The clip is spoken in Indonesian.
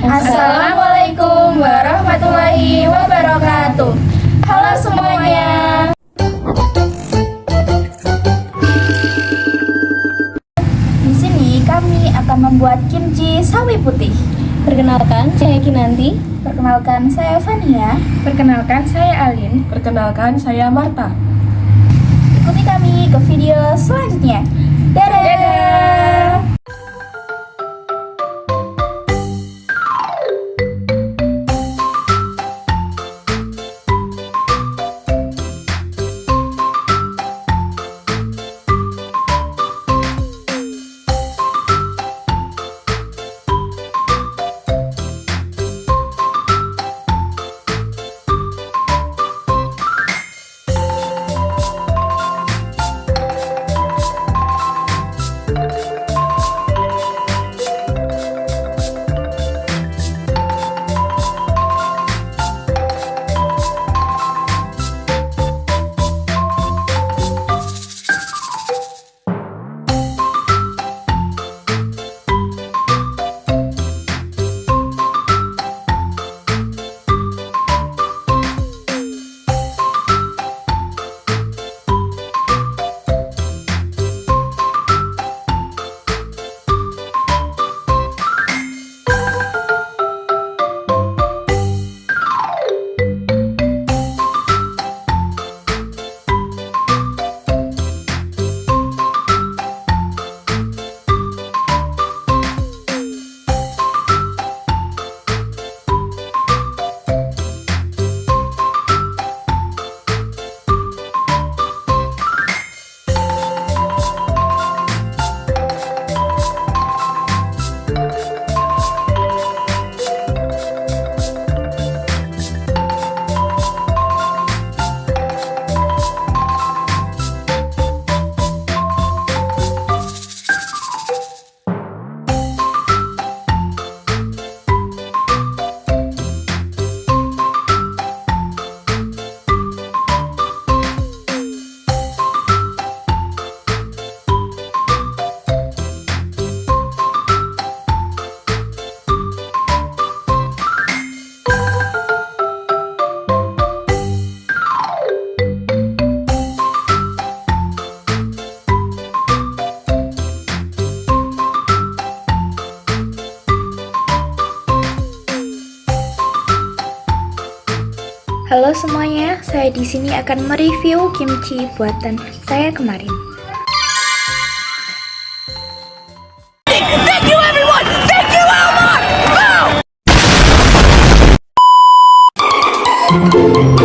Assalamualaikum warahmatullahi wabarakatuh. Halo semuanya. Di sini kami akan membuat kimchi sawi putih. Perkenalkan, saya Kinanti. Perkenalkan, saya Fania. Perkenalkan, saya Alin. Perkenalkan, saya Marta. Ikuti kami ke video selanjutnya. Dadah. Halo semuanya, saya di sini akan mereview kimchi buatan saya kemarin. Thank you everyone! Thank you Elmar! Boom!